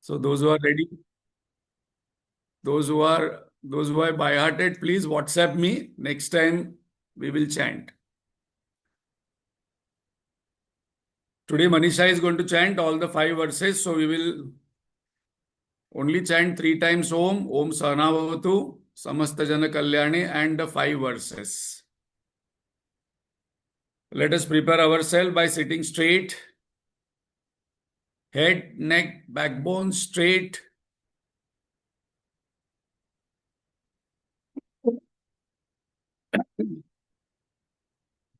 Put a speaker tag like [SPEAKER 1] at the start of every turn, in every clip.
[SPEAKER 1] So those who are ready, those who are by-hearted, please WhatsApp me. Next time we will chant. Today Manisha is going to chant all the 5 verses, so we will only chant 3 times Om Sahana Bhavatu, Samasta Jana Kalyani, and the 5 verses. Let us prepare ourselves by sitting straight, head, neck, backbone straight.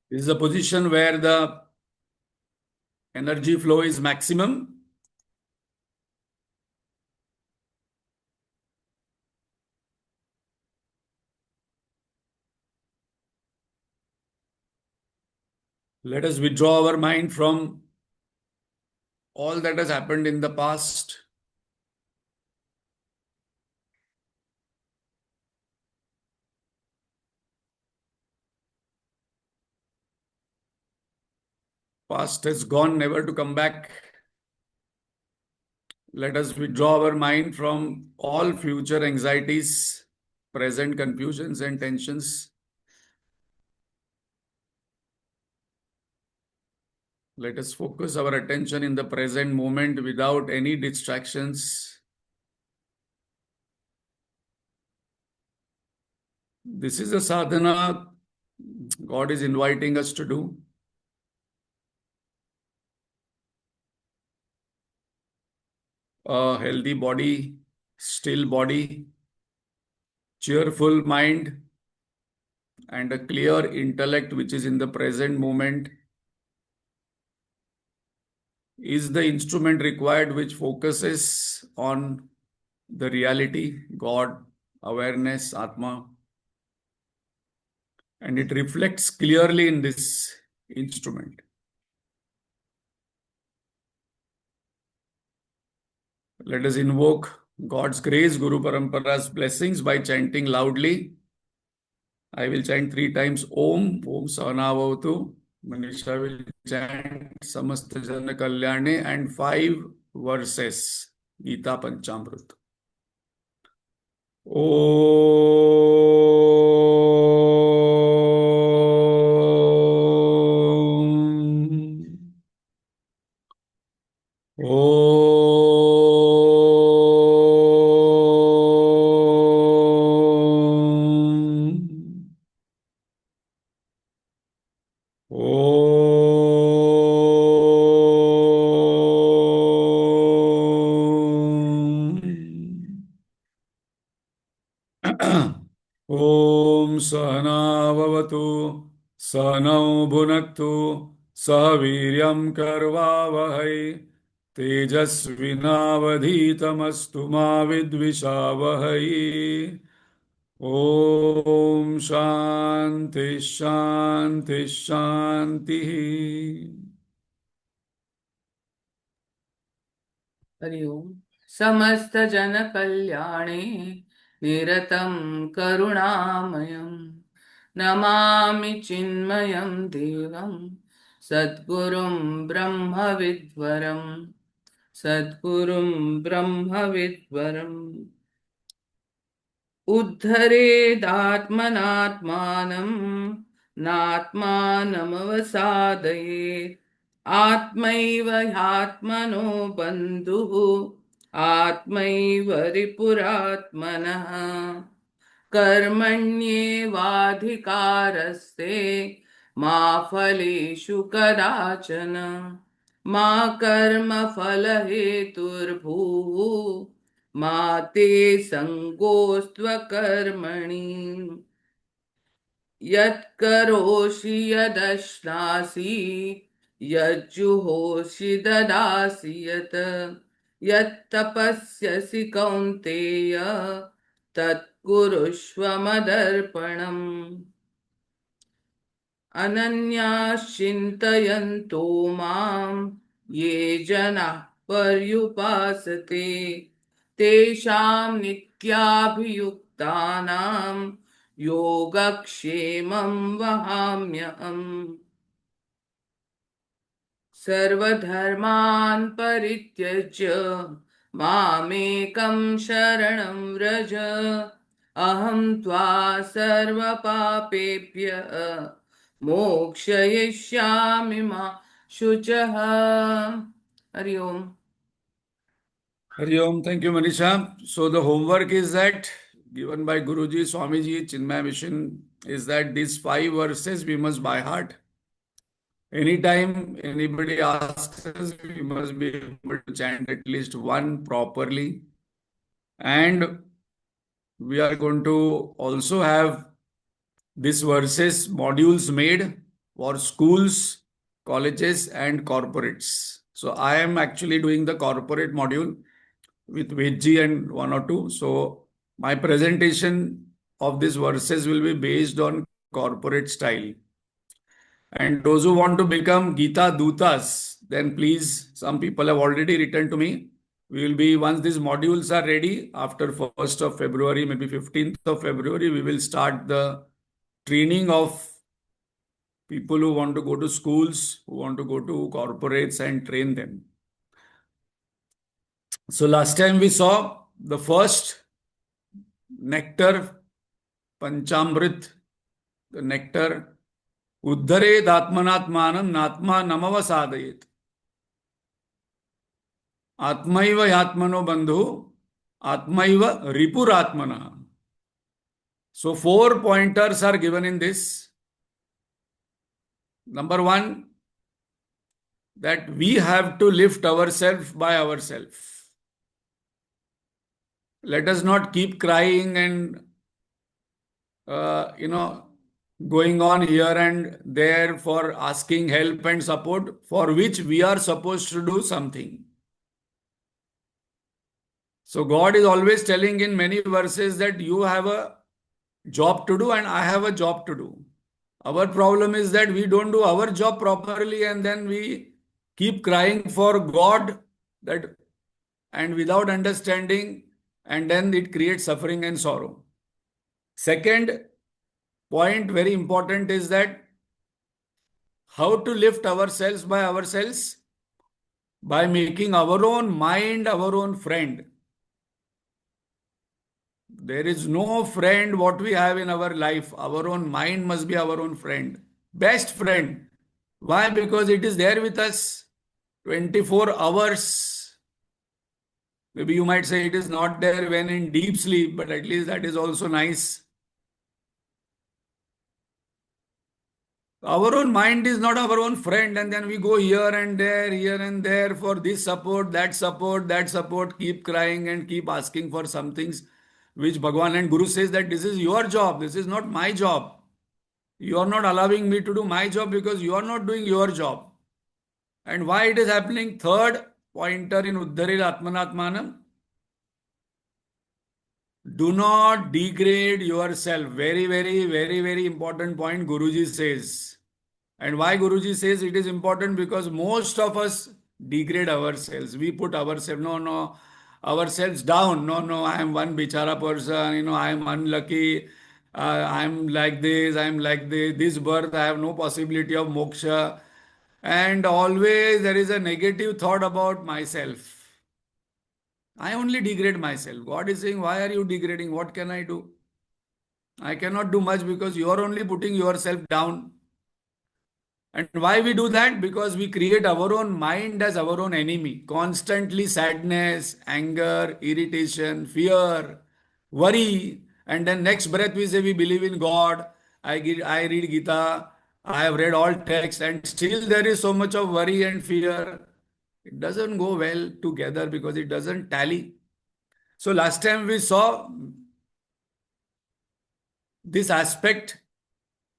[SPEAKER 1] This is a position where the energy flow is maximum. Let us withdraw our mind from all that has happened in the past. Past has gone, never to come back. Let us withdraw our mind from all future anxieties, present confusions and tensions. Let us focus our attention in the present moment without any distractions. This is a sadhana God is inviting us to do. A healthy body, still body, cheerful mind, and a clear intellect which is in the present moment is the instrument required which focuses on the reality, God, awareness, Atma, and it reflects clearly in this instrument. Let us invoke God's grace, Guru Parampara's blessings by chanting loudly. I will chant 3 times Om Sahana Bhavatu. Manisha will chant Samasta Jana Kalyane and 5 verses, Gita Panchamrit. Om. Om Sahana Bhavatu Sahanau Bhunaktu Sahaviryam Karvavahai Tejasvinavadhitamastu ma vidvishavahai. Om Shanti Shanti Shanti.
[SPEAKER 2] Hari ओम। समस्त जन कल्याणे निरतं करुणामयं नमामि चिन्मयं देवं सद्गुरुं ब्रह्मविद्वरम् उद्धरेदात्मनात्मानं नात्मानमवसादयेत् आत्मैव ह्यात्मनो बन्धुः आत्मैव रिपुरात्मनः कर्मण्येवाधिकारस्ते मा फलेषु कदाचन मा कर्मफलहेतुर्भूः मा ते सङ्गोऽस्त्वकर्मणि यत्करोषि यदश्नासि यज्जुहोषि ददासि यत् यत्तपस्यसि कौन्तेय तत्कुरुष्व मदर्पणम् अनन्याश्चिन्तयन्तो मां ये जनाः पर्युपासते तेषां नित्याभियुक्तानां योगक्षेमं वहाम्यहम् सर्वधर्मान् परित्यज्य मामेकं शरणं व्रज अहं त्वा सर्वपापेभ्यः मोक्षयिष्यामि मा शुचः। हरि ओम।
[SPEAKER 1] Hari Om. Thank you, Manisha. So the homework is that given by Guruji, Swamiji, Chinmaya Mission is that these 5 verses we must by heart. Anytime anybody asks us, we must be able to chant at least one properly. And we are going to also have these verses modules made for schools, colleges, and corporates. So I am actually doing the corporate module with Vedji and one or two. So my presentation of these verses will be based on corporate style. And those who want to become Gita Dutas, then please, some people have already written to me. We will be, once these modules are ready, after 1st of February, maybe 15th of February, we will start the training of people who want to go to schools, who want to go to corporates and train them. So last time we saw the first nectar, Panchamrit, the nectar, Uddharet Atmanatmanam Natma Namava Sadayet. Atmaiva Yatmano Bandhu, Atmaiva Ripuratmana. So 4 pointers are given in this. Number one, that we have to lift ourselves by ourselves. Let us not keep crying and, uh, you know, going on here and there for asking help and support for which we are supposed to do something. So God is always telling in many verses that you have a job to do and I have a job to do. Our problem is that we don't do our job properly and then we keep crying for God that and without understanding, and then it creates suffering and sorrow. Second point, very important, is that how to lift ourselves by ourselves by making our own mind our own friend. There is no friend what we have in our life. Our own mind must be our own friend. Best friend. Why? Because it is there with us 24 hours. Maybe you might say it is not there when in deep sleep, but at least that is also nice. Our own mind is not our own friend, and then we go here and there for this support, that support, keep crying and keep asking for some things which Bhagwan and Guru says that this is your job, this is not my job. You are not allowing me to do my job because you are not doing your job. And why it is happening? Third pointer in Uddharil Atmanatmanam. Do not degrade yourself. Very, very, very, very important point Guruji says. And why Guruji says it is important? Because most of us degrade ourselves. We put ourselves, no, ourselves down. No, I am one bichara person, I am unlucky. I am like this, I am like this. This birth, I have no possibility of moksha. And always there is a negative thought about myself. I only degrade myself. God is saying, why are you degrading? What can I do? I cannot do much because you are only putting yourself down. And why we do that? Because we create our own mind as our own enemy. Constantly sadness, anger, irritation, fear, worry. And then next breath we say we believe in God. I read Gita. I have read all texts and still there is so much of worry and fear. It doesn't go well together because it doesn't tally. So last time we saw this aspect.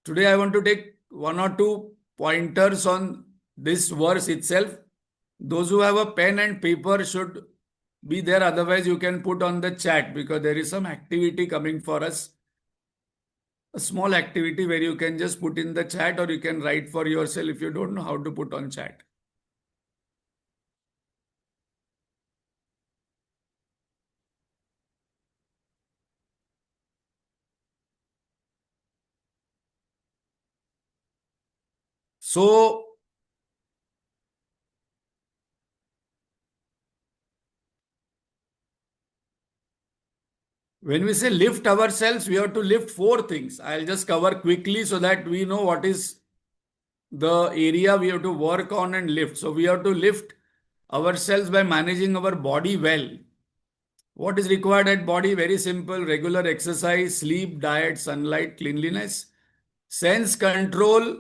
[SPEAKER 1] Today I want to take one or two pointers on this verse itself. Those who have a pen and paper should be there. Otherwise, you can put on the chat because there is some activity coming for us. A small activity where you can just put in the chat or you can write for yourself if you don't know how to put on chat. So, When we say lift ourselves, we have to lift four things. I'll just cover quickly so that we know what is the area we have to work on and lift. So we have to lift ourselves by managing our body well. What is required at body? Very simple: regular exercise, sleep, diet, sunlight, cleanliness, sense control,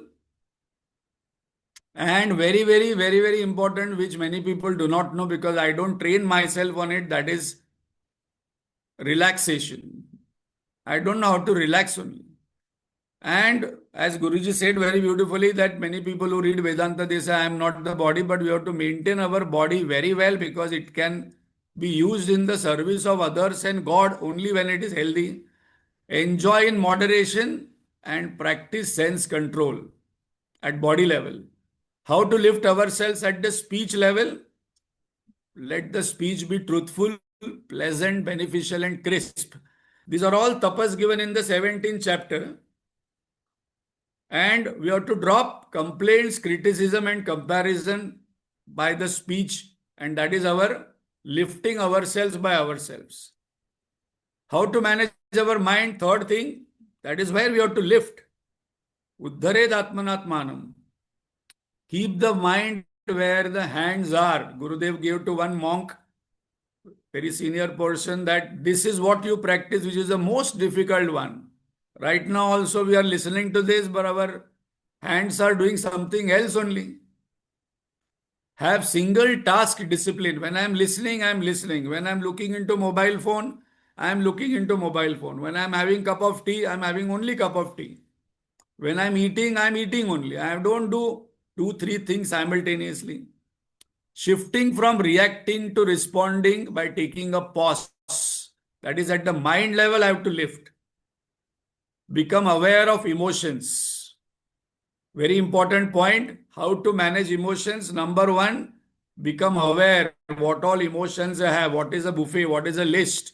[SPEAKER 1] and very important, which many people do not know because I don't train myself on it, that is relaxation. I don't know how to relax only. And as Guruji said very beautifully, that many people who read Vedanta, they say, I am not the body, but we have to maintain our body very well because it can be used in the service of others and God only when it is healthy. Enjoy in moderation and practice sense control at body level. How to lift ourselves at the speech level? Let the speech be truthful, pleasant, beneficial, and crisp. These are all tapas given in the 17th chapter. And we have to drop complaints, criticism, and comparison by the speech. And that is our lifting ourselves by ourselves. How to manage our mind? Third thing, that is where we have to lift. Uddharet atmanatmanam. Keep the mind where the hands are. Gurudev gave to one monk, very senior person, that this is what you practice, which is the most difficult one. Right now also we are listening to this, but our hands are doing something else only. Have single task discipline. When I am listening, I am listening. When I am looking into mobile phone, I am looking into mobile phone. When I am having cup of tea, I am having only cup of tea. When I am eating only. I don't do two, three things simultaneously. Shifting from reacting to responding by taking a pause. That is at the mind level, I have to lift. Become aware of emotions. Very important point. How to manage emotions. Number one, become aware what all emotions I have. What is a buffet? What is a list?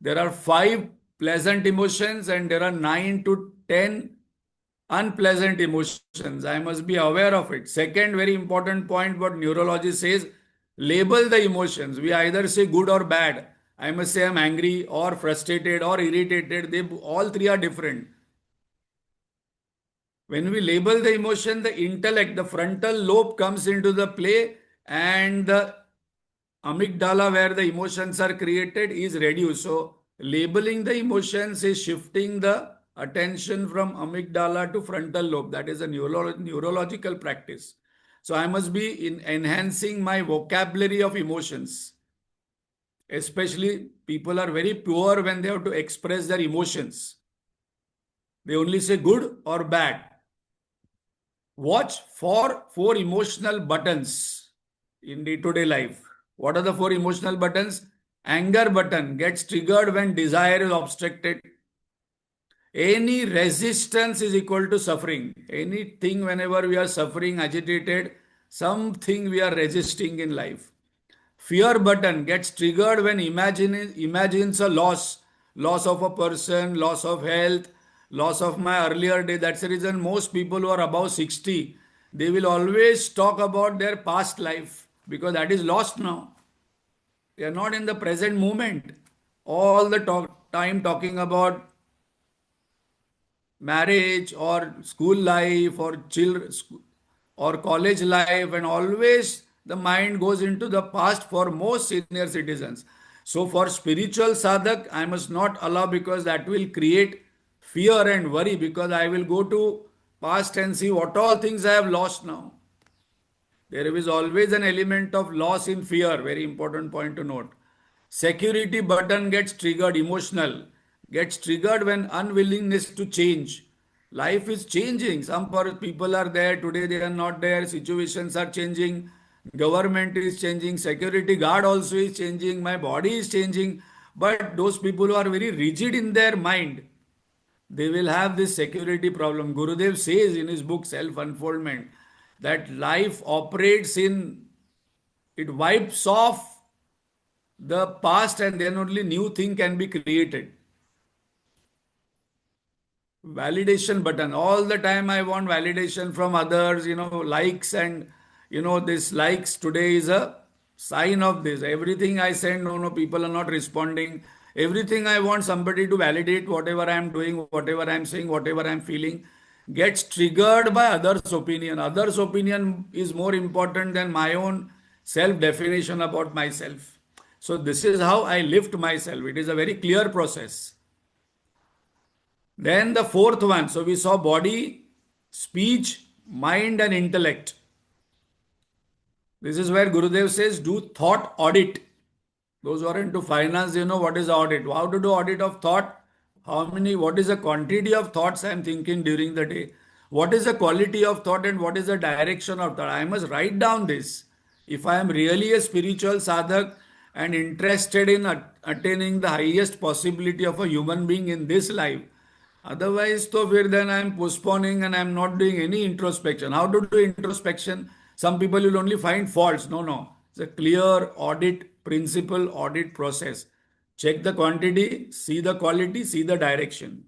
[SPEAKER 1] There are 5 pleasant emotions and there are 9 to 10 unpleasant emotions. I must be aware of it. Second, very important point, what neurology says, label the emotions. We either say good or bad. I must say I'm angry or frustrated or irritated. They all three are different. When we label the emotion, the intellect, the frontal lobe comes into the play and the amygdala where the emotions are created is reduced. So labeling the emotions is shifting the attention from amygdala to frontal lobe. That is a neurological practice. So I must be in enhancing my vocabulary of emotions. Especially people are very poor when they have to express their emotions. They only say good or bad. Watch for 4 emotional buttons in day-to-day life. What are the 4 emotional buttons? Anger button gets triggered when desire is obstructed. Any resistance is equal to suffering. Anything whenever we are suffering, agitated, something we are resisting in life. Fear button gets triggered when imagines a loss of a person, loss of health, loss of my earlier day. That's the reason most people who are above 60, they will always talk about their past life because that is lost now. They are not in the present moment. All the time talking about marriage or school life or children or college life, and always the mind goes into the past for most senior citizens. So for spiritual sadhak, I must not allow because that will create fear and worry because I will go to past and see what all things I have lost now. There is always an element of loss in fear. Very important point to note. Security button gets triggered, emotional, gets triggered when unwillingness to change. Life is changing. Some people are there, today they are not there, situations are changing, government is changing, security guard also is changing, my body is changing. But those people who are very rigid in their mind, they will have this security problem. Gurudev says in his book Self Unfoldment that life operates in, it wipes off the past and then only new thing can be created. Validation button. All the time I want validation from others, likes and, this likes today is a sign of this. Everything I send, no, no, people are not responding. Everything I want somebody to validate whatever I am doing, whatever I am saying, whatever I am feeling, gets triggered by others' opinion. Others' opinion is more important than my own self definition about myself. So, this is how I lift myself. It is a very clear process. Then the fourth one. So, we saw body, speech, mind, and intellect. This is where Gurudev says, do thought audit. Those who are into finance, you know what is audit. How to do audit of thought? What is the quantity of thoughts I am thinking during the day? What is the quality of thought and what is the direction of thought? I must write down this. If I am really a spiritual sadhak and interested in attaining the highest possibility of a human being in this life, otherwise, तो फिर then I am postponing and I am not doing any introspection. How to do introspection? Some people will only find faults. No, no. It's a clear audit principle, audit process. Check the quantity, see the quality, see the direction.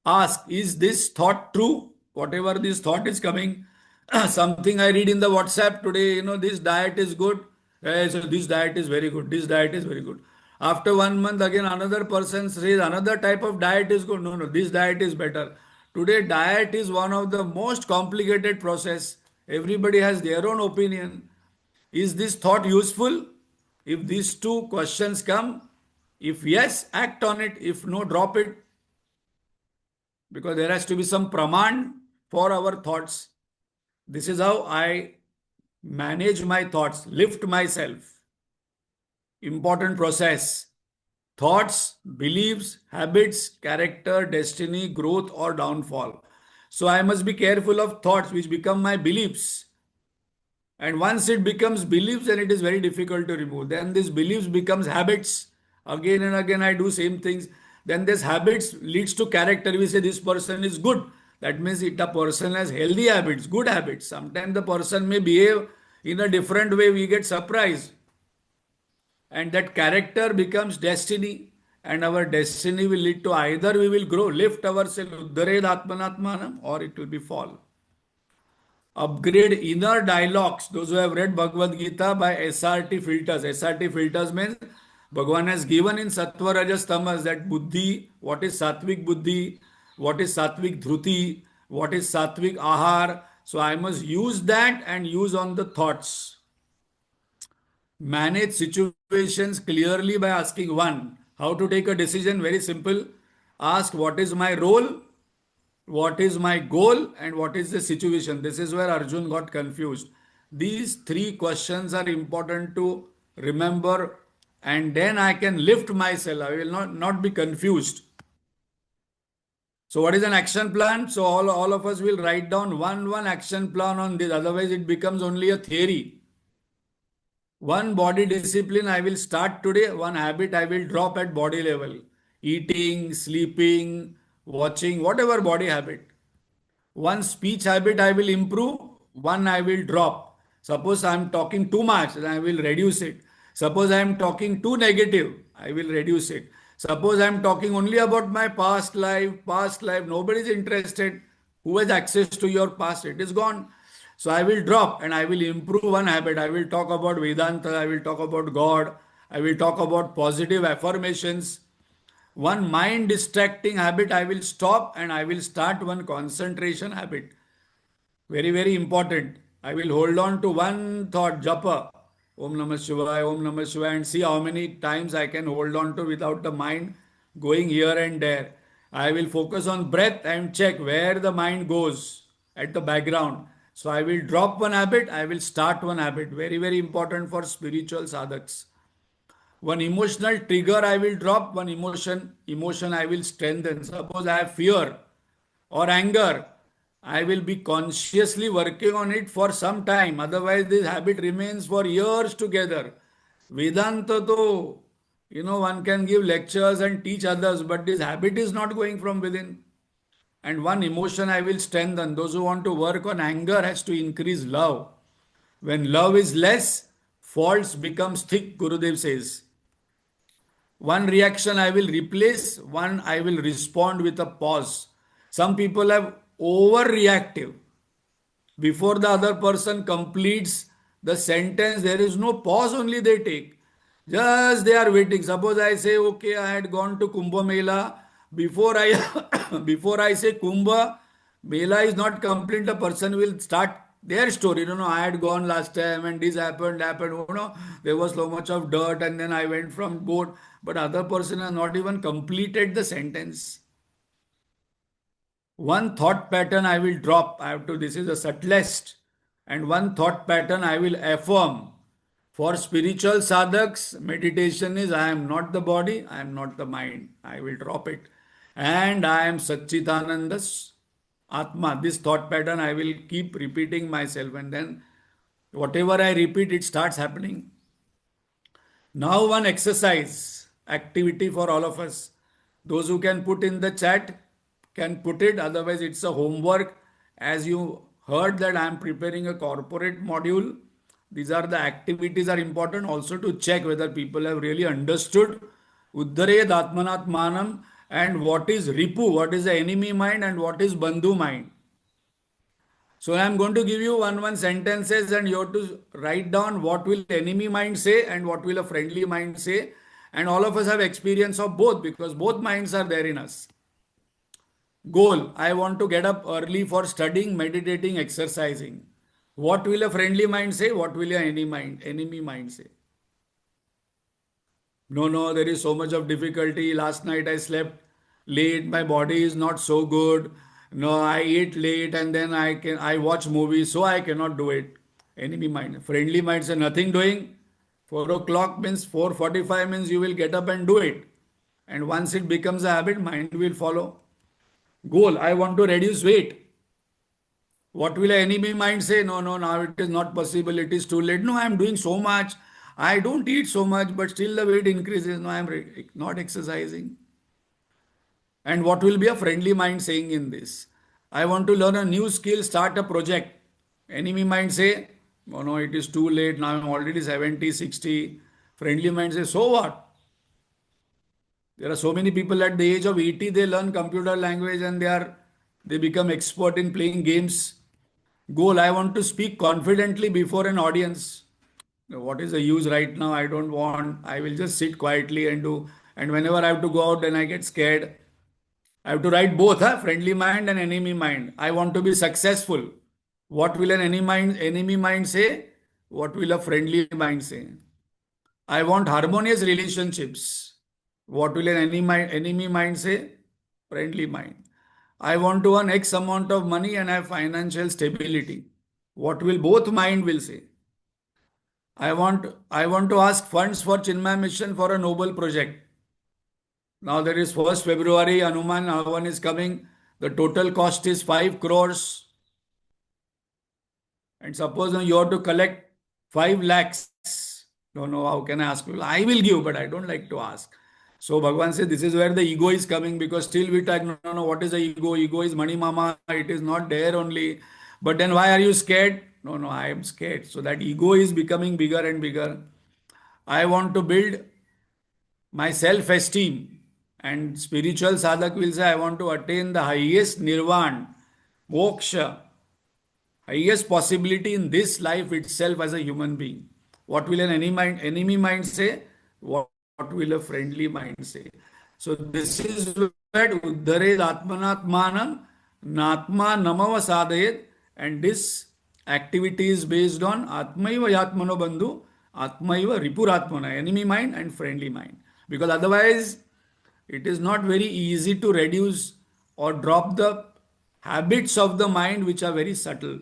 [SPEAKER 1] Ask, is this thought true? Whatever this thought is coming, something I read in the WhatsApp today, this diet is good. So this diet is very good. This diet is very good. After 1 month, again, another person says another type of diet is good. No, no, this diet is better. Today, diet is one of the most complicated process. Everybody has their own opinion. Is this thought useful? If these two questions come, if yes, act on it. If no, drop it. Because there has to be some praman for our thoughts. This is how I manage my thoughts, lift myself. Important process. Thoughts, beliefs, habits, character, destiny, growth, or downfall. So I must be careful of thoughts which become my beliefs. And once it becomes beliefs, then it is very difficult to remove. Then these beliefs becomes habits. Again and again I do same things. Then this habits leads to character. We say this person is good. That means it a person has healthy habits, good habits. Sometimes the person may behave in a different way. We get surprised. And that character becomes destiny. And our destiny will lead to either we will grow, lift ourselves, uddared atmanatmanam, or it will be fall. Upgrade inner dialogues. Those who have read Bhagavad Gita by SRT filters. SRT filters means Bhagavan has given in Sattva Rajas Tamas that Buddhi, what is Sattvic Buddhi, what is Sattvic Dhruti, what is Sattvic Ahar. So I must use that and use on the thoughts. Manage situations clearly by asking one. How to take a decision? Very simple. Ask what is my role, what is my goal, and what is the situation. This is where Arjun got confused. These three questions are important to remember, and then I can lift myself. I will not be confused. So what is an action plan? So all of us will write down one action plan on this. Otherwise it becomes only a theory. One body discipline I will start today, one habit I will drop at body level. Eating, sleeping, watching, whatever body habit. One speech habit I will improve, one I will drop. Suppose I am talking too much, then I will reduce it. Suppose I am talking too negative, I will reduce it. Suppose I am talking only about my past life, nobody is interested. Who has access to your past? It is gone. So I will drop and I will improve one habit. I will talk about Vedanta, I will talk about God, I will talk about positive affirmations. One mind distracting habit I will stop and I will start one concentration habit. Very, very important. I will hold on to one thought, japa, Om Namah Shivaya, Om Namah Shivaya, and see how many times I can hold on to without the mind going here and there. I will focus on breath and check where the mind goes at the background. So I will drop one habit, I will start one habit. Very, very important for spiritual sadhaks. One emotional trigger I will drop, one emotion I will strengthen. Suppose I have fear or anger, I will be consciously working on it for some time. Otherwise, this habit remains for years together. Vedanta, though, one can give lectures and teach others, but this habit is not going from within. And one emotion I will strengthen. Those who want to work on anger has to increase love. When love is less, faults becomes thick, Gurudev says. One reaction I will replace, one I will respond with a pause. Some people have overreactive. Before the other person completes The sentence, there is no pause, only they take. Just they are waiting. Suppose I say, okay, I had gone to Kumbh Mela. Before I before I say Kumbh Mela is not complete, the person will start their story. I had gone last time and this happened. There was so much of dirt and then I went from boat. But other person has not even completed the sentence. One thought pattern I will drop. I have to, this is the subtlest. And one thought pattern I will affirm. For spiritual sadhaks, meditation is I am not the body, I am not the mind. I will drop it. And I am Satchitananda Atma. This thought pattern I will keep repeating myself. And then whatever I repeat, it starts happening. Now, one exercise activity for all of us. Those who can put in the chat can put it, otherwise, it's a homework. As you heard, that I am preparing a corporate module. These are the activities are important also to check whether people have really understood Uddhared Atmanat Manam and what is Ripu, what is the enemy mind, and what is Bandhu mind. So I am going to give you one sentences and you have to write down what will enemy mind say and what will a friendly mind say. And all of us have experience of both because both minds are there in us. Goal, I want to get up early for studying, meditating, exercising. What will a friendly mind say? What will an enemy mind say? No, there is so much of difficulty. Last night I slept late. My body is not so good. No, I eat late and then I watch movies, so I cannot do it. Enemy mind. Friendly mind say nothing doing. 4 o'clock means 4:45 means you will get up and do it. And once it becomes a habit, mind will follow. Goal, I want to reduce weight. What will an enemy mind say? No, now it is not possible. It is too late. No, I am doing so much. I don't eat so much, but still the weight increases. No, I am not exercising. And what will be a friendly mind saying in this? I want to learn a new skill, start a project. Enemy mind say, oh no, it is too late. Now I'm already 70, 60. Friendly mind say, so what? There are so many people at the age of 80, they learn computer language and they become expert in playing games. Goal, I want to speak confidently before an audience. What is the use right now? I don't want. I will just sit quietly and do. And whenever I have to go out, then I get scared. I have to write both, friendly mind and enemy mind. I want to be successful. What will an enemy mind say? What will a friendly mind say? I want harmonious relationships. What will an enemy mind say? Friendly mind. I want to earn X amount of money and have financial stability. What will both mind will say? I want to ask funds for Chinmay mission for a noble project. Now there is 1st February, Hanuman Havan is coming. The total cost is 5 crores. And suppose now you have to collect 5 lakhs. No, how can I ask people? I will give, but I don't like to ask. So Bhagavan says this is where the ego is coming because still we talk, no, what is the ego? Ego is money mama, it is not there only. But then why are you scared? No, I am scared. So that ego is becoming bigger and bigger. I want to build my self-esteem. And spiritual sadhak will say, I want to attain the highest nirvana, moksha, highest possibility in this life itself as a human being. What will an enemy mind say? What will a friendly mind say? So this is where Uddhared Atmanatmanam Natma Namava Sadhayet, and this activity is based on Atmaiva Yatmano Bandhu, Atmaiva Ripuratmana, enemy mind and friendly mind. Because otherwise, it is not very easy to reduce or drop the habits of the mind which are very subtle.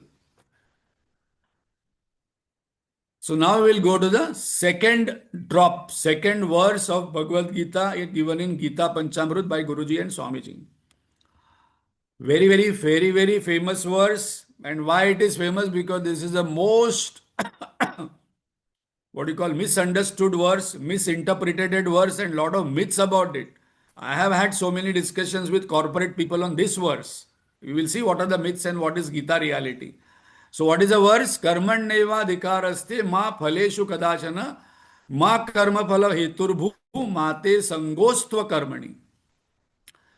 [SPEAKER 1] So now we will go to the second drop, second verse of Bhagavad Gita given in Gita Panchamrit by Guruji and Swamiji. Very famous verse. And why it is famous? Because this is the most, what you call, misunderstood verse, misinterpreted verse, and lot of myths about it. I have had so many discussions with corporate people on this verse. We will see what are the myths and what is Gita reality. So what is the verse? Karmanneva dhikaraste ma phaleshu kadachana ma karma phala heturbhu mate sangostva karmani.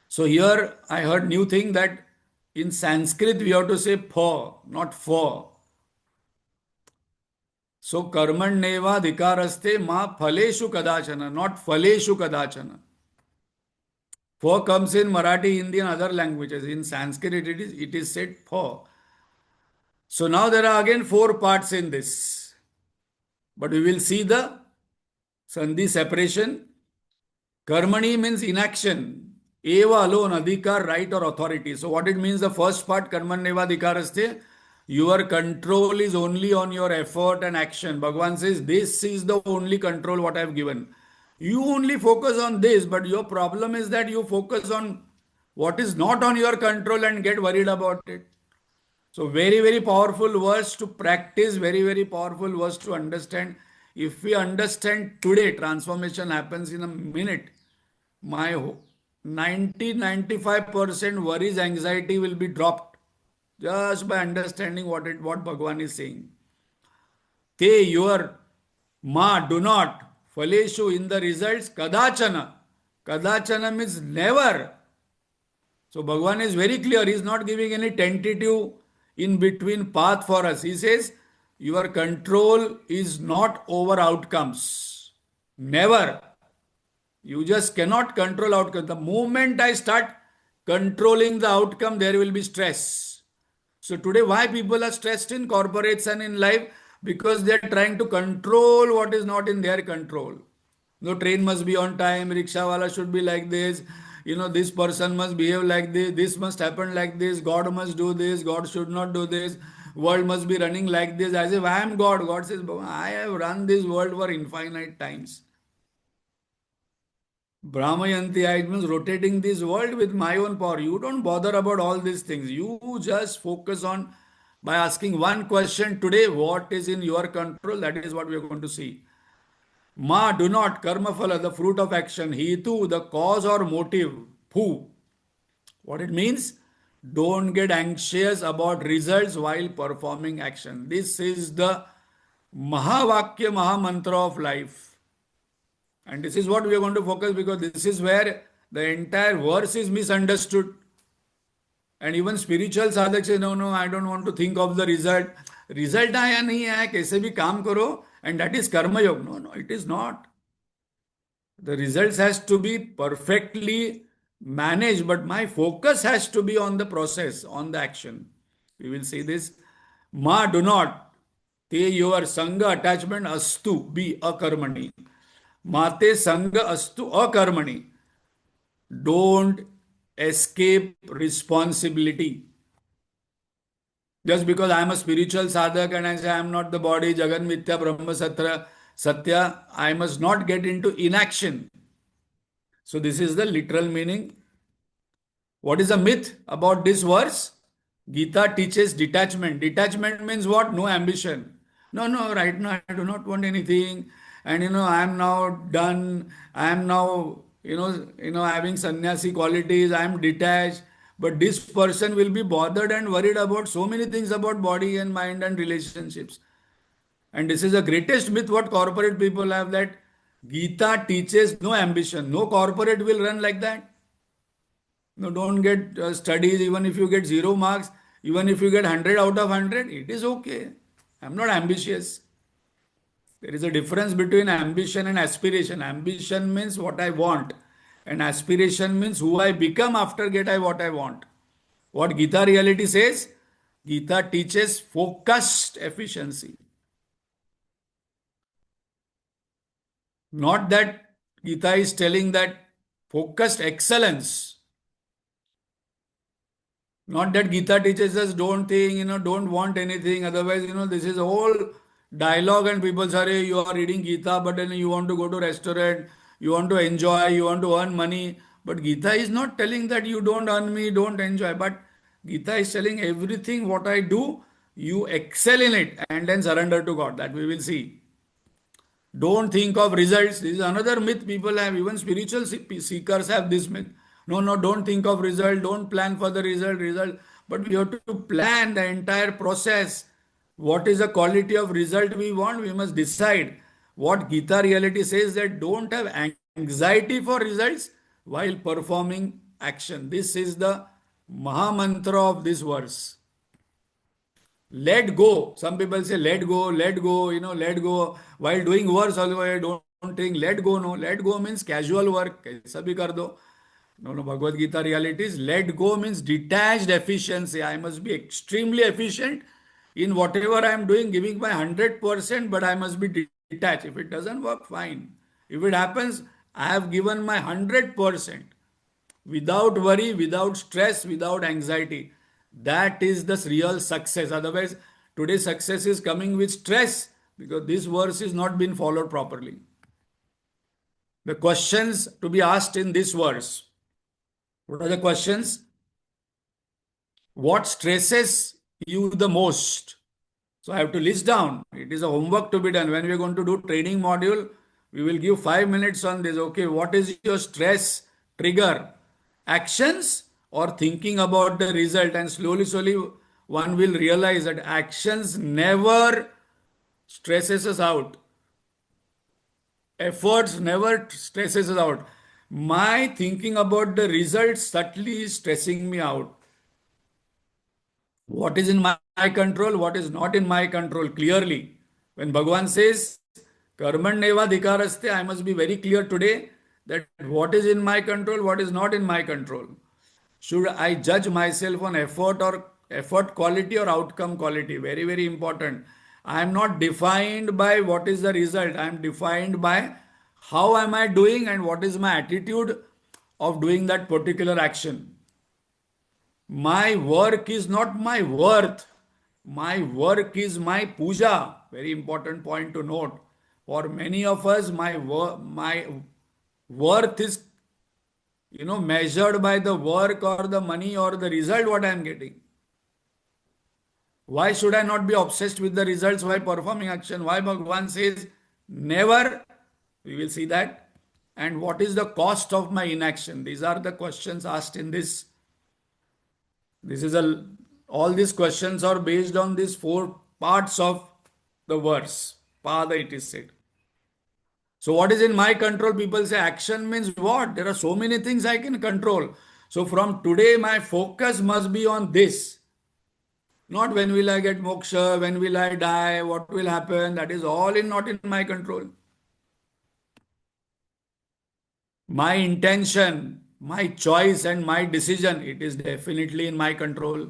[SPEAKER 1] So here I heard new thing that in Sanskrit we have to say for, not for. So karmanneva dhikaraste ma phaleshu kadachana, not phaleshu kadachana. For comes in Marathi, Hindi, and other languages. In Sanskrit, it is said for. So now there are again four parts in this. But we will see the sandhi separation. Karmani means inaction. Eva alone, adhikar, right or authority. So what it means, the first part, karmanneva adhikaraste, your control is only on your effort and action. Bhagavan says, this is the only control what I have given. You only focus on this, but your problem is that you focus on what is not on your control and get worried about it. So very, very powerful verse to practice, very, very powerful verse to understand. If we understand today, transformation happens in a minute. My 90-95% worries, anxiety will be dropped just by understanding what Bhagavan is saying. Te, your, ma, do not, faleshu, in the results, kadachana. Kadachana means never. So Bhagavan is very clear. He is not giving any tentative in between path for us. He says, your control is not over outcomes. Never. You just cannot control outcome. The moment I start controlling the outcome, there will be stress. So today, why people are stressed in corporates and in life? Because they are trying to control what is not in their control. No, train must be on time, rickshaw wala should be like this, this person must behave like this must happen like this, God must do this, God should not do this, world must be running like this, as if I am God. God says, I have run this world for infinite times. Brahmayanti, it means rotating this world with my own power. You don't bother about all these things. You just focus on by asking one question today, what is in your control? That is what we are going to see. Ma, do not, karma phala, the fruit of action. Hetu, the cause or motive. Phu, what it means? Don't get anxious about results while performing action. This is the Mahavakya, Mahamantra of life. And this is what we are going to focus, because this is where the entire verse is misunderstood. And even spiritual sadhak say, no, I don't want to think of the result. Result आया नहीं है, कैसे भी काम करो, and that is karma yoga. No, it is not. The results has to be perfectly managed, but my focus has to be on the process, on the action. We will see this. Ma, do not. Te, your sangha, attachment, astu, be akarmani. Mate sangha astu akarmani. Don't escape responsibility. Just because I am a spiritual sadhak and I say I am not the body, Jagan Mithya Brahma Satya, I must not get into inaction. So this is the literal meaning. What is a myth about this verse? Gita teaches detachment. Detachment means what? No ambition. No, right now I do not want anything. And I am now done. I am now, having sannyasi qualities. I am detached. But this person will be bothered and worried about so many things about body and mind and relationships. And this is the greatest myth what corporate people have, that Gita teaches no ambition. No corporate will run like that. No, don't get studies, even if you get 0 marks, even if you get 100 out of 100, it is okay. I'm not ambitious. There is a difference between ambition and aspiration. Ambition means what I want, and aspiration means who I become after get I what I want. What Gita reality says? Gita teaches focused efficiency. Not that Gita is telling that focused excellence. Not that Gita teaches us don't think, don't want anything. Otherwise, this is a whole dialogue and people say, you are reading Gita, but then you want to go to restaurant, you want to enjoy, you want to earn money. But Gita is not telling that you don't earn me, don't enjoy. But Gita is telling everything what I do, you excel in it and then surrender to God. That we will see. Don't think of results. This is another myth people have. Even spiritual seekers have this myth. No, don't think of result. Don't plan for the result. But we have to plan the entire process. What is the quality of result we want? We must decide. What Gita reality says, that don't have anxiety for results while performing action. This is the Maha Mantra of this verse. Let go. Some people say, let go, let go. While doing works, also I don't think, let go. No, let go means casual work. Kaisa bhi kar do. No, no, Bhagavad Gita reality is let go means detached efficiency. I must be extremely efficient in whatever I am doing, giving my 100%, but I must be detached. If it doesn't work, fine. If it happens, I have given my 100% without worry, without stress, without anxiety. That is the real success. Otherwise, today's success is coming with stress because this verse is not being followed properly. The questions to be asked in this verse. What are the questions? What stresses you the most? So I have to list down. It is a homework to be done. When we are going to do training module, we will give 5 minutes on this. Okay, what is your stress trigger? Actions or thinking about the result? And slowly, slowly, one will realize that actions never stresses us out. Efforts never stresses us out. My thinking about the result subtly is stressing me out. What is in my control, what is not in my control, clearly. When Bhagavan says, Karmanneva dhikaraste, I must be very clear today that what is in my control, what is not in my control. Should I judge myself on effort quality or outcome quality? Very, very important. I am not defined by what is the result. I am defined by how am I doing and what is my attitude of doing that particular action. My work is not my worth. My work is my puja. Very important point to note. For many of us, my worth is measured by the work or the money or the result what I am getting. Why should I not be obsessed with the results while performing action? Why Bhagavan says never? We will see that. And what is the cost of my inaction? These are the questions asked in this. This is a all these questions are based on these four parts of the verse. Pada it is said. So what is in my control? People say action means what? There are so many things I can control. So from today, my focus must be on this. Not when will I get moksha, when will I die, what will happen. That is all not in my control. My intention, my choice and my decision, it is definitely in my control.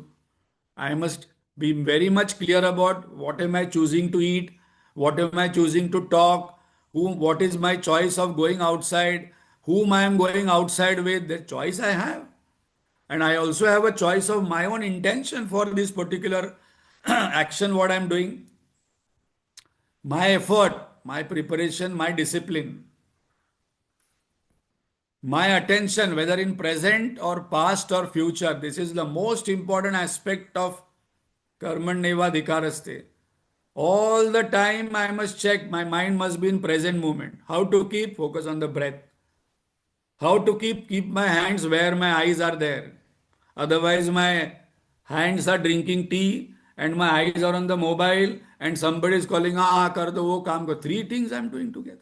[SPEAKER 1] I must be very much clear about what am I choosing to eat, what am I choosing to talk, what is my choice of going outside, whom I am going outside with, the choice I have. And I also have a choice of my own intention for this particular action, what I am doing. My effort, my preparation, my discipline, my attention, whether in present or past or future. This is the most important aspect of Karmanneva Dhikaraste. All the time I must check, my mind must be in present moment. How to keep focus on the breath. How to keep my hands where my eyes are there. Otherwise my hands are drinking tea and my eyes are on the mobile and somebody is calling, kar do wo kaam ko. Three things I am doing together.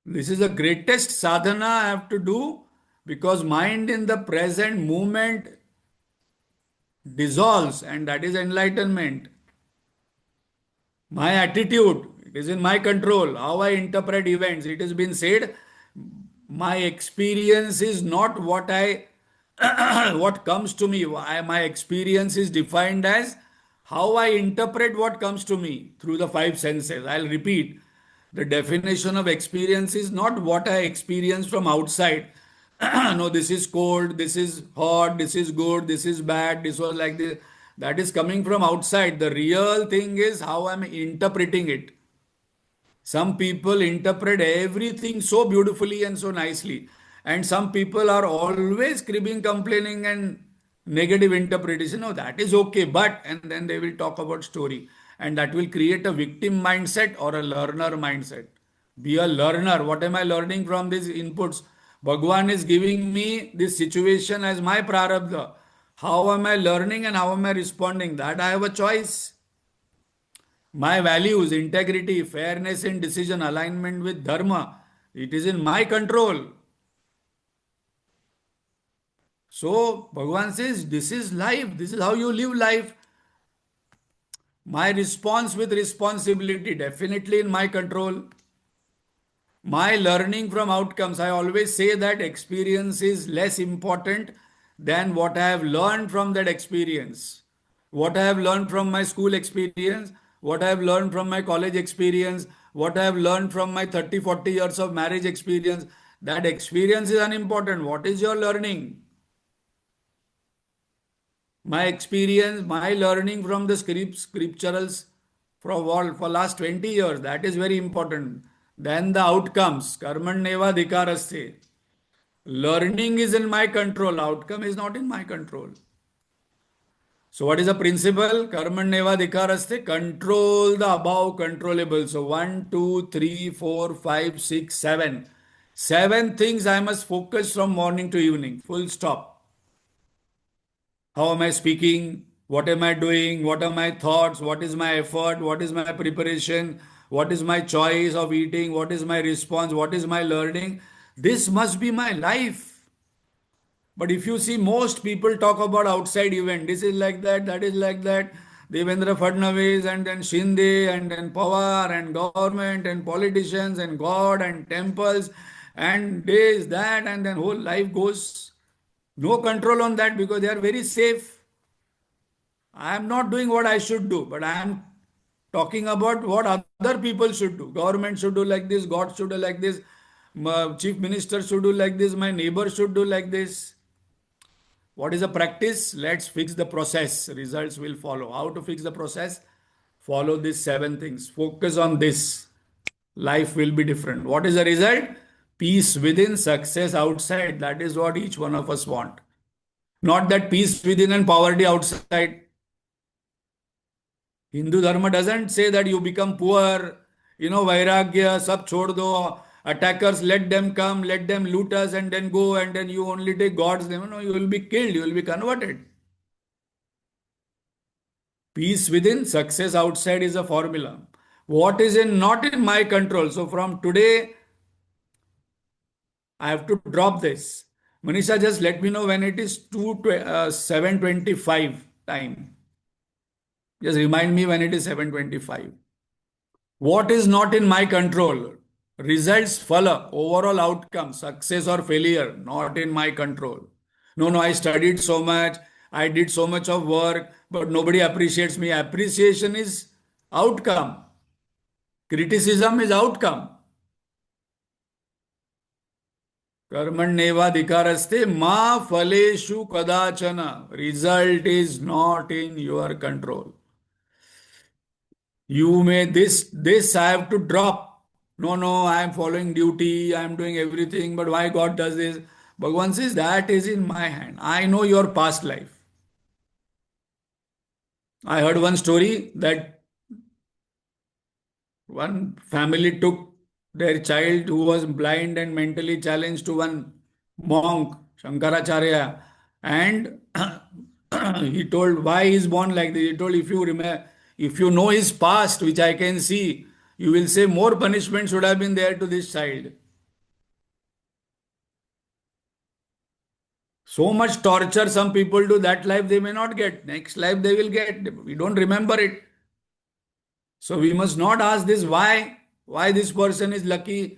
[SPEAKER 1] This is the greatest sadhana I have to do because mind in the present moment dissolves and that is enlightenment. My attitude, it is in my control. How I interpret events. It has been said, my experience is not what I what comes to me. My experience is defined as how I interpret what comes to me through the five senses. I'll repeat. The definition of experience is not what I experience from outside. No, this is cold, this is hot, this is good, this is bad, this was like this. That is coming from outside. The real thing is how I'm interpreting it. Some people interpret everything so beautifully and so nicely. And some people are always cribbing, complaining, and negative interpretation. No, that is okay. But, and then they will talk about story. And that will create a victim mindset or a learner mindset. Be a learner. What am I learning from these inputs? Bhagwan is giving me this situation as my prarabdha. How am I learning and how am I responding? That I have a choice. My values, integrity, fairness in decision, alignment with dharma, it is in my control. So Bhagavan says, this is life. This is how you live life. My response with responsibility, definitely in my control. My learning from outcomes, I always say that experience is less important than what I have learned from that experience. What I have learned from my school experience, what I have learned from my college experience, what I have learned from my 30, 40 years of marriage experience, that experience is unimportant. What is your learning? My experience, my learning from the scripturals for last 20 years, that is very important. Then the outcomes, karmanneva dhikaraste. Learning is in my control, outcome is not in my control. So what is the principle? Karmanneva dhikaraste, control the above controllable. So one, two, three, four, five, six, seven. Seven things I must focus from morning to evening. Full stop. How am I speaking? What am I doing? What are my thoughts? What is my effort? What is my preparation? What is my choice of eating? What is my response? What is my learning? This must be my life. But if you see, most people talk about outside event. This is like that is like that. Devendra Fadnavis and then Shinde and then Pawar and government and politicians and God and temples and this, that, and then whole life goes. No control on that because they are very safe. I am not doing what I should do, but I am talking about what other people should do. Government should do like this, God should do like this, my chief minister should do like this, my neighbor should do like this. What is the practice? Let's fix the process. Results will follow. How to fix the process? Follow these seven things. Focus on this. Life will be different. What is the result? Peace within, success outside. That is what each one of us want. Not that peace within and poverty outside. Hindu Dharma doesn't say that you become poor, Vairagya, sab chhod do, attackers, let them come, let them loot us and then go and then you only take God's name. No, you will be killed, you will be converted. Peace within, success outside is a formula. What is not in my control? So from today, I have to drop this. Manisha, just let me know when it is 7:25 time. Just remind me when it is 7:25. What is not in my control? Results follow. Overall outcome, success or failure, not in my control. No, I studied so much. I did so much of work, but nobody appreciates me. Appreciation is outcome. Criticism is outcome. Karmannevadhikaraste ma phaleshu kadachana. Result is not in your control. You may this I have to drop. No, I am following duty, I am doing everything, but why God does this? Bhagavan says that is in my hand. I know your past life. I heard one story that one family took their child who was blind and mentally challenged to one monk, Shankaracharya, and he told why he is born like this. He told if you know his past, which I can see, you will say more punishment should have been there to this child. So much torture some people do, that life they may not get. Next life they will get. We don't remember it. So we must not ask this why this person is lucky.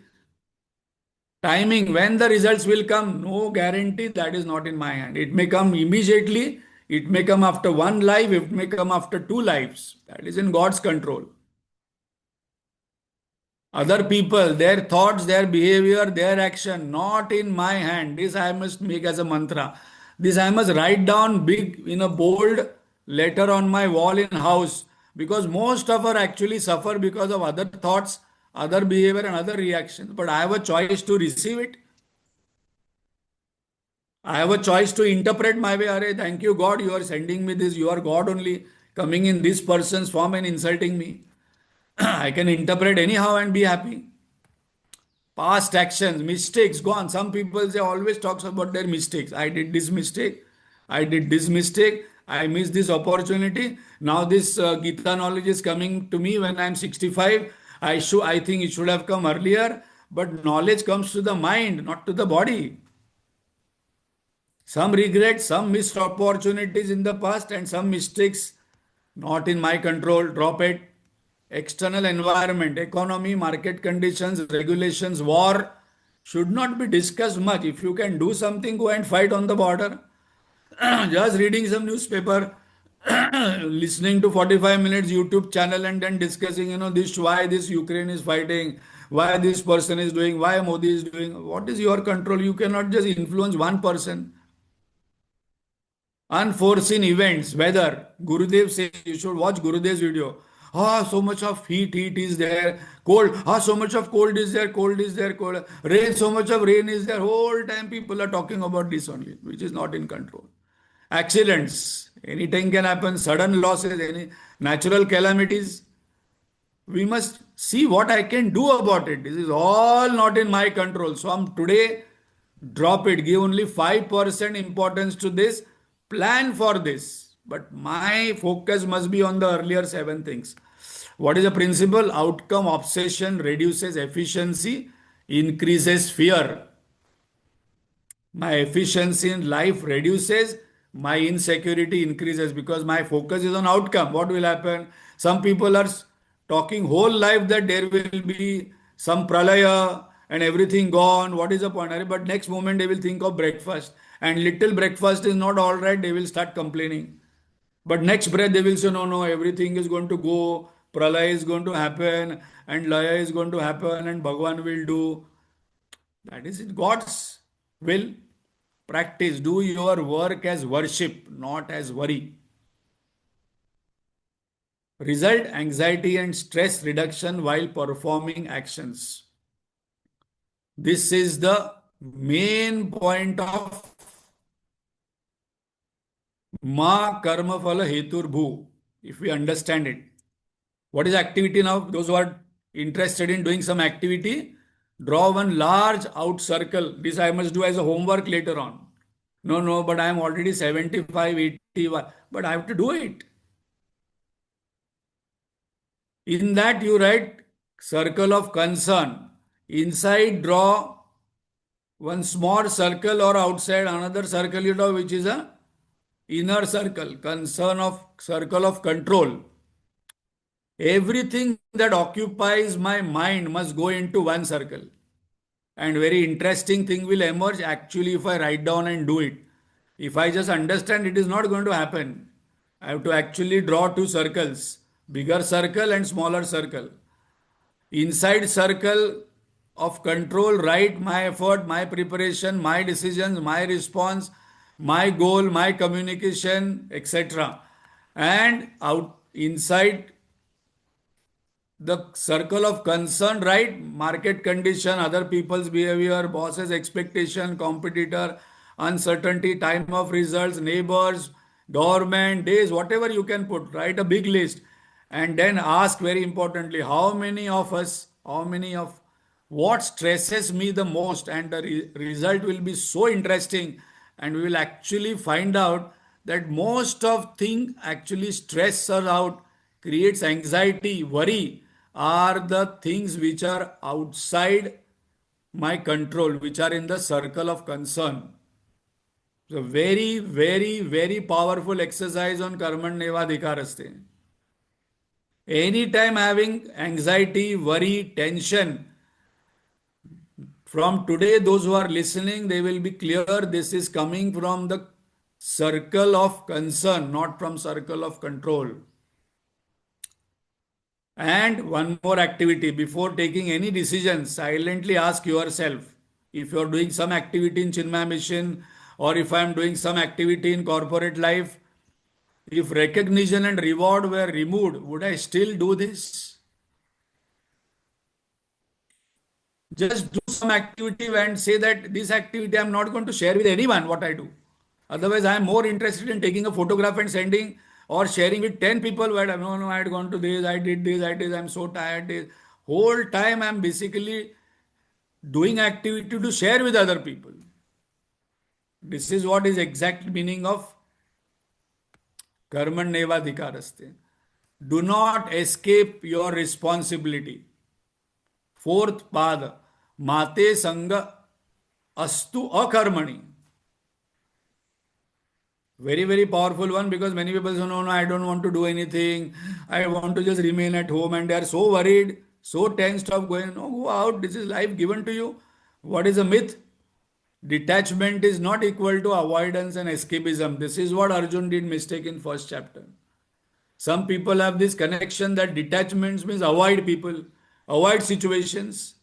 [SPEAKER 1] Timing, when the results will come, no guarantee, that is not in my hand. It may come immediately, it may come after one life, it may come after two lives. That is in God's control. Other people, their thoughts, their behavior, their action, not in my hand. This I must make as a mantra. This I must write down big in a bold letter on my wall in house. Because most of us actually suffer because of other thoughts, other behavior and other reactions. But I have a choice to receive it. I have a choice to interpret my way. Arey, thank you God, you are sending me this. You are God only coming in this person's form and insulting me. I can interpret anyhow and be happy. Past actions, mistakes, gone. Some people say always talks about their mistakes. I did this mistake. I did this mistake. I missed this opportunity. Now this Gita knowledge is coming to me when I am 65. I think it should have come earlier. But knowledge comes to the mind, not to the body. Some regrets, some missed opportunities in the past, and some mistakes Not in my control, drop it. External environment, economy, market conditions, regulations, war should not be discussed much. If you can do something, go and fight on the border. Just reading some newspaper, listening to 45 minutes YouTube channel and then discussing, this why this Ukraine is fighting, why this person is doing, why Modi is doing. What is your control? You cannot just influence one person. Unforeseen events, weather. Gurudev says you should watch Gurudev's video. Ah, so much of heat is there. Cold, so much of cold is there, cold. Rain, so much of rain is there. Whole time people are talking about this only, which is not in control. Accidents, anything can happen. Sudden losses, any natural calamities. We must see what I can do about it. This is all not in my control. So I'm today, drop it. Give only 5% importance to this. Plan for this. But my focus must be on the earlier seven things. What is the principle? Outcome obsession reduces efficiency, increases fear. My efficiency in life reduces, my insecurity increases because my focus is on outcome. What will happen? Some people are talking whole life that there will be some pralaya and everything gone. What is the point? But next moment they will think of breakfast, and little breakfast is not all right, they will start complaining. But next breath they will say, no, no, everything is going to go, pralaya is going to happen, and laya is going to happen, and Bhagwan will do. That is it. God's will. Practice. Do your work as worship, not as worry. Result anxiety and stress reduction while performing actions. This is the main point of Ma Karma Phala Hetur Bhu. If we understand it. What is activity now? Those who are interested in doing some activity, draw one large out circle. This I must do as a homework later on. No, no, but I am already 75, 81. But I have to do it. In that you write circle of concern. Inside draw one small circle or outside another circle you draw which is a inner circle. Concern of circle of control. Everything that occupies my mind must go into one circle. And very interesting thing will emerge actually if I write down and do it. If I just understand, it is not going to happen. I have to actually draw two circles, bigger circle and smaller circle. Inside circle of control, write my effort, my preparation, my decisions, my response, my goal, my communication, etc. And out inside the circle of concern, right? Market condition, other people's behavior, boss's expectation, competitor, uncertainty, time of results, neighbors, government, days, whatever you can put, write a big list. And then ask very importantly, how many of us, how many of what stresses me the most? And the result will be so interesting. And we will actually find out that most of things actually stress us out, creates anxiety, worry, are the things which are outside my control, which are in the circle of concern. So very, very, very powerful exercise on Karmanyeva Adhikaraste. Anytime having anxiety, worry, tension, from today, those who are listening, they will be clear this is coming from the circle of concern, not from circle of control. And one more activity before taking any decision, silently ask yourself if you are doing some activity in Chinmaya Mission or if I am doing some activity in corporate life, if recognition and reward were removed, would I still do this? Just do some activity and say that this activity I am not going to share with anyone what I do. Otherwise, I am more interested in taking a photograph and sending or sharing with 10 people where no, no, I had gone to this, I did this, I did, I'm so tired. This. Whole time I'm basically doing activity to share with other people. This is what is exact meaning of Karmanyevadhikaraste. Do not escape your responsibility. Fourth pada, Mate Sangha Astu Akarmani. Very, very powerful one, because many people say, no, no, I don't want to do anything. I want to just remain at home, and they are so worried, so tensed of going, no, go out. This is life given to you. What is a myth? Detachment is not equal to avoidance and escapism. This is what Arjun did mistake in first chapter. Some people have this connection that detachments means avoid people, avoid situations,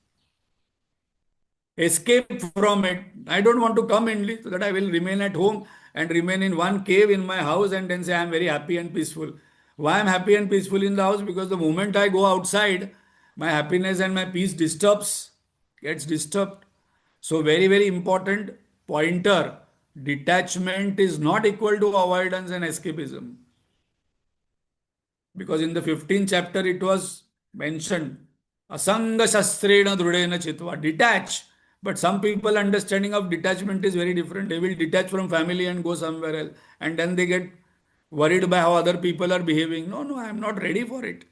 [SPEAKER 1] escape from it. I don't want to come in, so that I will remain at home and remain in one cave in my house and then say I am very happy and peaceful. Why I am happy and peaceful in the house? Because the moment I go outside, my happiness and my peace gets disturbed. So very, very important pointer. Detachment is not equal to avoidance and escapism. Because in the 15th chapter it was mentioned, Asanga Shastrena Drudena Chitva, detach. But some people understanding of detachment is very different. They will detach from family and go somewhere else. And then they get worried by how other people are behaving. No, no, I am not ready for it.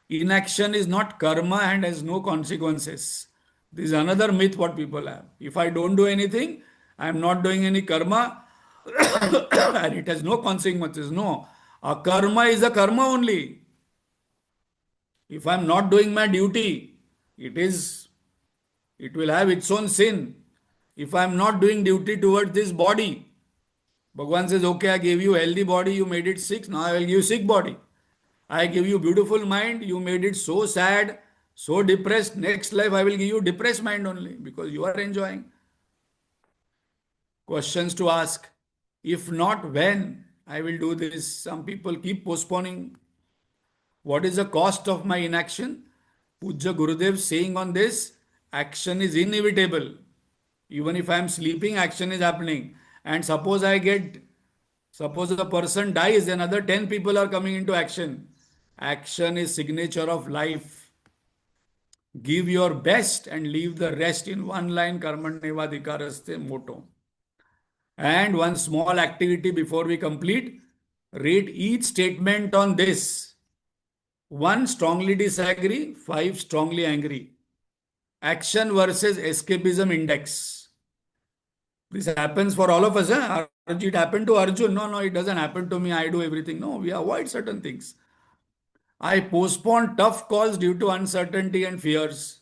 [SPEAKER 1] Inaction is not karma and has no consequences. This is another myth what people have. If I don't do anything, I am not doing any karma and it has no consequences. No. A karma is a karma only. If I am not doing my duty, it is it will have its own sin. If I am not doing duty towards this body, Bhagwan says, okay, I gave you healthy body, you made it sick, now I will give you sick body. I give you beautiful mind, you made it so sad, so depressed. Next life I will give you depressed mind only because you are enjoying. Questions to ask. If not, when I will do this? Some people keep postponing. What is the cost of my inaction? Puja Gurudev saying on this, action is inevitable. Even if I am sleeping, action is happening. And suppose the person dies, then another 10 people are coming into action. Action is signature of life. Give your best and leave the rest in one line, karmanyevadhikaraste motto. And one small activity before we complete, read each statement on this. 1 strongly disagree, 5 strongly angry. Action versus escapism index. This happens for all of us. Huh? It happened to Arjun. No, no, it doesn't happen to me. I do everything. No, we avoid certain things. I postpone tough calls due to uncertainty and fears.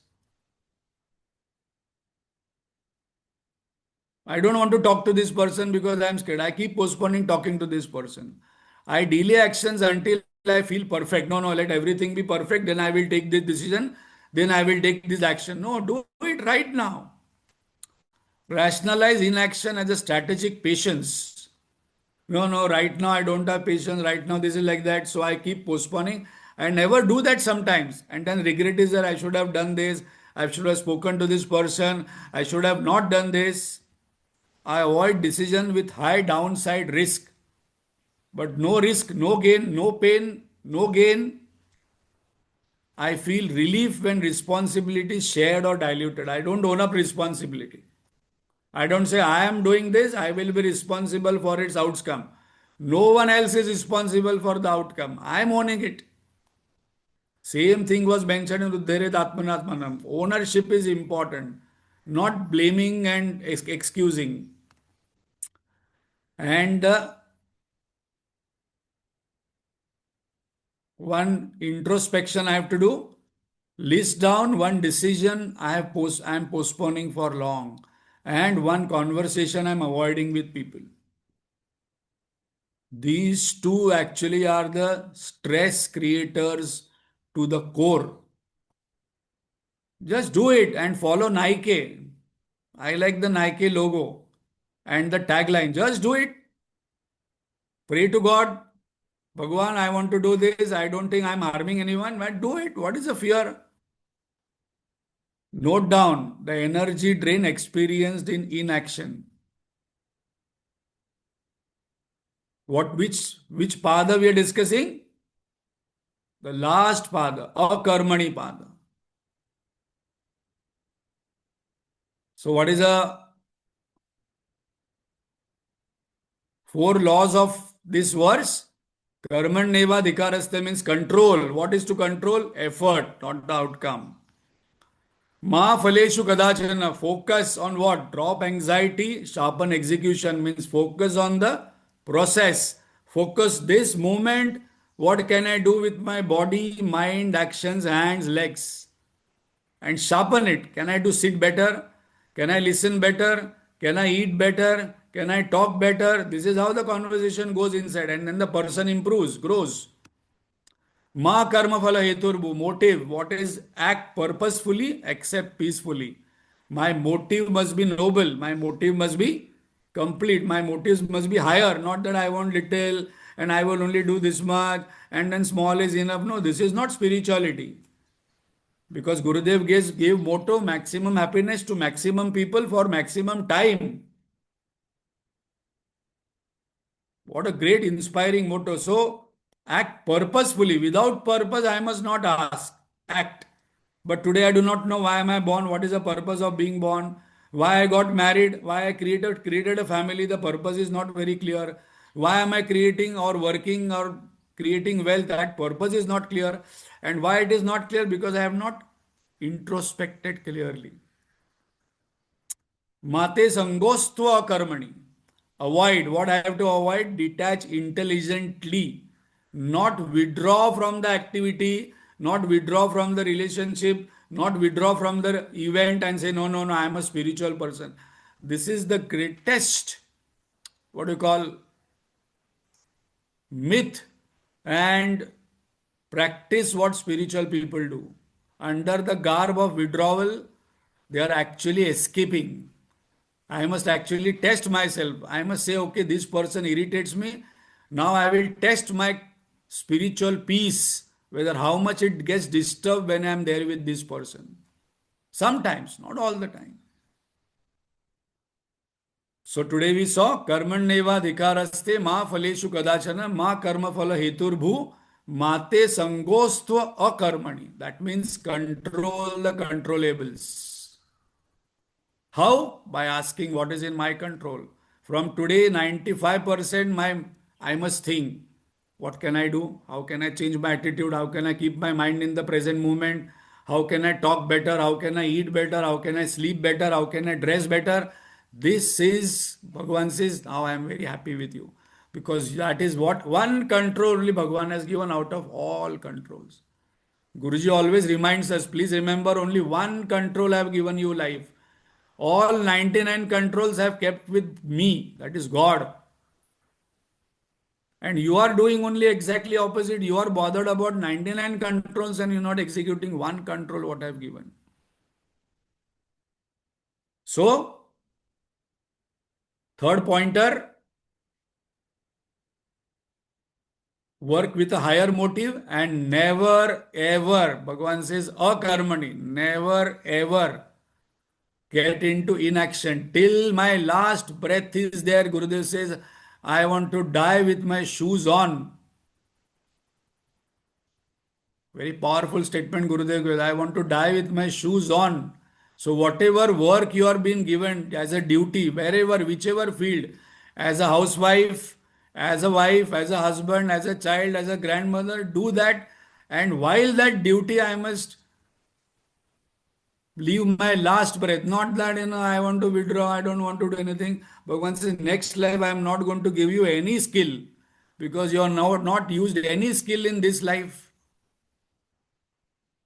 [SPEAKER 1] I don't want to talk to this person because I'm scared. I keep postponing talking to this person. I delay actions until I feel perfect. No, no, let everything be perfect. Then I will take this decision. Then I will take this action. No, do it right now. Rationalize inaction as a strategic patience. No, no, right now I don't have patience. Right now this is like that. So I keep postponing. I never do that sometimes. And then regret is that I should have done this. I should have spoken to this person. I should have not done this. I avoid decision with high downside risk. But no risk, no gain, no pain, no gain. I feel relief when responsibility is shared or diluted. I don't own up responsibility. I don't say I am doing this, I will be responsible for its outcome. No one else is responsible for the outcome. I am owning it. Same thing was mentioned in Uddharet Atmanatmanam. Ownership is important, not blaming and excusing. And one introspection I have to do. List down one decision I am postponing for long, and one conversation I am avoiding with people. These two actually are the stress creators to the core. Just do it and follow Nike. I like the Nike logo and the tagline. Just do it. Pray to God. Bhagwan, I want to do this. I don't think I'm harming anyone. But do it. What is the fear? Note down the energy drain experienced in inaction. Which pada we are discussing? The last pada, akarmani pada. So what is the 4 laws of this verse? Karmanyeva dhikaraste means control. What is to control? Effort, not the outcome. Ma phaleshu kadachana. Focus on what? Drop anxiety, sharpen execution means focus on the process, focus this movement. What can I do with my body, mind, actions, hands, legs? And sharpen it. Can I do sit better? Can I listen better? Can I eat better? Can I talk better? This is how the conversation goes inside, and then the person improves, grows. Ma karma phala heturbu, motive. What is act purposefully, accept peacefully. My motive must be noble. My motive must be complete. My motives must be higher. Not that I want little and I will only do this much and then small is enough. No, this is not spirituality. Because Gurudev gave motto maximum happiness to maximum people for maximum time. What a great inspiring motto. So act purposefully. Without purpose, I must not ask. Act. But today I do not know why am I born, what is the purpose of being born, why I got married, why I created a family. The purpose is not very clear. Why am I creating or working or creating wealth? That purpose is not clear. And why it is not clear? Because I have not introspected clearly. Mate sangostva karmani. Avoid. What I have to avoid? Detach intelligently. Not withdraw from the activity, not withdraw from the relationship, not withdraw from the event and say, no, no, no, I am a spiritual person. This is the greatest, what do you call, myth and practice what spiritual people do. Under the garb of withdrawal, they are actually escaping. I must actually test myself. I must say, okay, this person irritates me. Now I will test my spiritual peace, whether how much it gets disturbed when I am there with this person. Sometimes, not all the time. So today we saw karmanneva dhikaraste ma phaleshu kadachana ma karma phala heturbhu mate sangostva akarmani. That means control the controllables. How? By asking what is in my control. From today, 95% I must think. What can I do? How can I change my attitude? How can I keep my mind in the present moment? How can I talk better? How can I eat better? How can I sleep better? How can I dress better? This is, Bhagavan says, now I am very happy with you. Because that is what one control only Bhagavan has given out of all controls. Guruji always reminds us, please remember only one control I have given you life. All 99 controls have kept with me, that is God. And you are doing only exactly opposite. You are bothered about 99 controls and you're not executing one control what I have given. So, third pointer, work with a higher motive and never ever, Bhagavan says, akarmani, never ever get into inaction. Till my last breath is there, Gurudev says, I want to die with my shoes on. Very powerful statement, Gurudev gives. I want to die with my shoes on. So whatever work you are being given as a duty, wherever, whichever field, as a housewife, as a wife, as a husband, as a child, as a grandmother, do that. And while that duty, I must leave my last breath. Not that, I want to withdraw, I don't want to do anything. But once in next life, I am not going to give you any skill because you are now not used any skill in this life.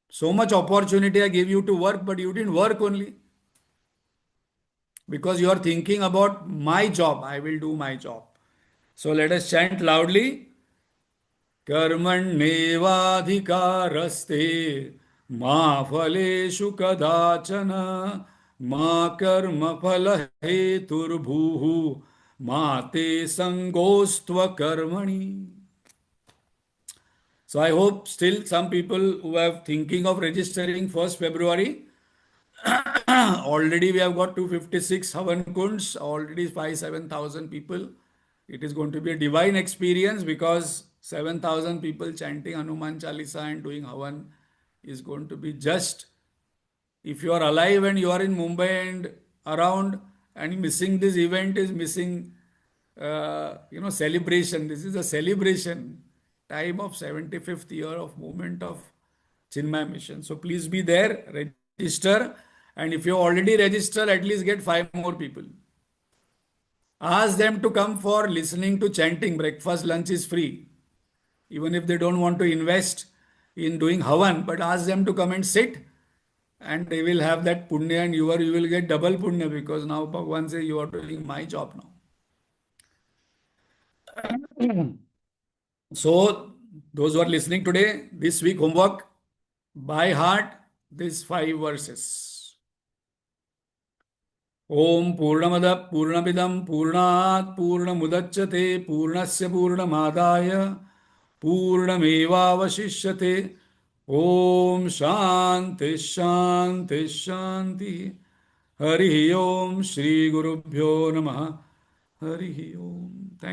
[SPEAKER 1] So much opportunity I gave you to work, but you didn't work only. Because you are thinking about my job. I will do my job. So let us chant loudly. Karmannevadhikaraste ma phaleshu kadachana ma karma phala heturbhuhu ma te sangostva karmani. So I hope still some people who are thinking of registering 1st February, already we have got 256 Havan Kunds, already 7,000 people. It is going to be a divine experience because 7,000 people chanting Hanuman Chalisa and doing Havan is going to be just, if you are alive and you are in Mumbai and around and missing this event is missing, celebration. This is a celebration time of 75th year of movement of Chinmay Mission. So please be there, register. And if you already registered, at least get 5 more people. Ask them to come for listening to chanting. Breakfast, lunch is free. Even if they don't want to invest in doing havan, but ask them to come and sit, and they will have that punya, and you will get double punya, because now Bhagavan says you are doing my job now. So, those who are listening today, this week homework, by heart, these five verses. Om Purnamada Purnamidam Purnat Purnamudachyate Purnasya Purnamadaya Purnamevavashishyate. Om Shanti Shanti Shanti. Hari Om Shri Gurubhyo Namaha. Hari Om.